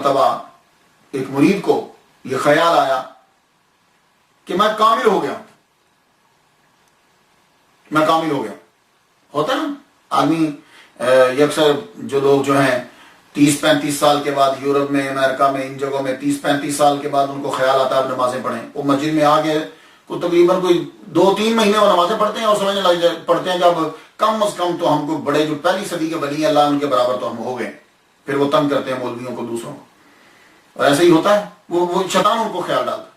مرتبہ ایک مرید کو یہ خیال آیا کہ میں کامل ہو گیا، میں کامل ہو گیا. ہوتا نا آدمی اکثر جو لوگ جو ہیں 30-35 سال کے بعد یورپ میں، امریکہ میں، ان جگہوں میں 30-35 سال کے بعد ان کو خیال آتا ہے اب نمازیں پڑھیں. وہ مسجد میں آ کے تقریباً کوئی 2-3 مہینے وہ نمازیں پڑھتے ہیں اور سمجھنے لگ پڑھتے ہیں کہ اب کم از کم تو ہم کو بڑے جو پہلی صدی کے ولی اللہ ان کے برابر تو ہم ہو گئے. پھر وہ تنگ کرتے ہیں مولویوں کو، دوسروں کو، اور ایسے ہی ہوتا ہے. وہ شیطان ان کو خیال ڈالتا.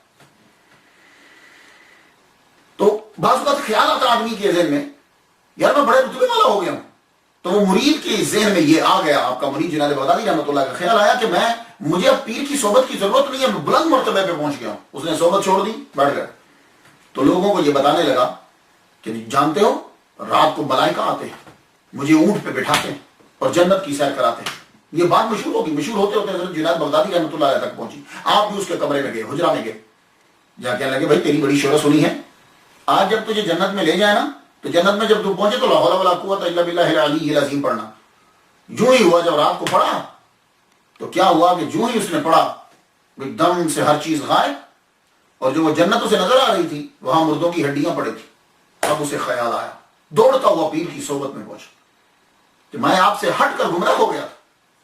تو بعض اوقات خیال آتا آدمی کے ذہن میں یار میں بڑے رتبے والا ہو گیا ہوں. تو وہ مرید کے ذہن میں یہ آ گیا، آپ کا مرید جنید بغدادی رحمۃ اللہ کا خیال آیا کہ مجھے اب پیر کی صحبت کی ضرورت نہیں ہے، میں بلند مرتبے پہ پہنچ گیا ہوں. اس نے صحبت چھوڑ دی، بیٹھ گیا. تو لوگوں کو یہ بتانے لگا کہ جانتے ہو رات کو ملائکہ آتے ہیں، مجھے اونٹ پہ بٹھاتے ہیں اور جنت کی سیر کراتے ہیں. یہ بات مشہور ہوگی، مشہور ہوتے ہوتے حضرت جنید بغدادی رحمۃ اللہ علیہ تک پہنچی. آپ بھی اس کے کمرے میں گئے، حجرہ میں گئے، جا کے لگے بھائی تیری بڑی شہرت سنی ہے، آج جب تجھے جنت میں لے جائے نا تو جنت میں جب تو پہنچے تو لا حول ولا قوت الا باللہ العلی العظیم پڑھنا. جو ہی ہوا جب رات کو پڑھا تو کیا ہوا کہ جو ہی اس نے پڑھا ایک دم سے ہر چیز غائب، اور جو وہ جنت اسے نظر آ رہی تھی وہاں مردوں کی ہڈیاں پڑی تھی. اب اسے خیال آیا، دوڑتا ہوا پیر کی صحبت میں پہنچا کہ میں آپ سے ہٹ کر گمراہ ہو گیا تھا.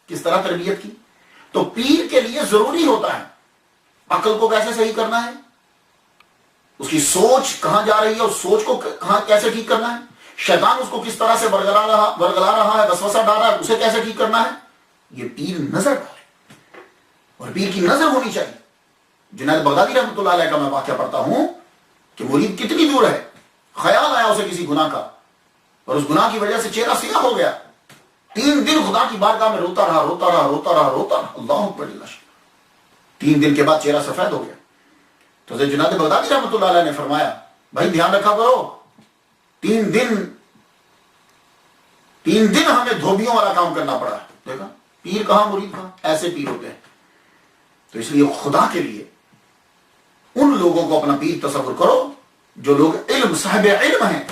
کس طرح تربیت کی. تو پیر کے لیے ضروری ہوتا ہے عقل کو کیسے صحیح کرنا ہے، اس کی سوچ کہاں جا رہی ہے، اس سوچ کو کہاں کیسے ٹھیک کرنا ہے، شیطان اس کو کس طرح سے ورگلا رہا ہے، وسوسہ ڈال رہا ہے، اسے کیسے ٹھیک کرنا ہے. یہ پیر نظر ڈالے، اور پیر کی نظر ہونی چاہیے. جنید بغدادی رحمۃ اللہ علیہ کا میں واقعہ پڑھتا ہوں کہ مرید کتنی دور ہے، خیال آیا اسے کسی گناہ کا اور اس گناہ کی وجہ سے چہرہ سیاہ ہو گیا. 3 دن خدا کی بارگاہ میں روتا رہا، اللہ اکبر. 3 دن کے بعد چہرہ سفید ہو گیا. تو حضرت جنید بغدادی رحمۃ اللہ علیہ نے فرمایا بھائی دھیان رکھا کرو، 3 دن ہمیں دھوبیوں والا کام کرنا پڑا. دیکھا پیر کہاں مرید کہاں، ایسے پیر ہوتے ہیں. تو اس لیے خدا کے لیے ان لوگوں کو اپنا پیر تصور کرو جو لوگ علم صاحب علم ہیں،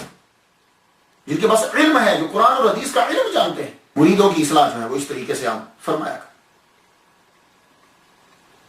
جن کے پاس علم ہے، جو قرآن اور حدیث کا علم جانتے ہیں. مریدوں کی اصلاح جو ہے وہ اس طریقے سے آپ فرمایا.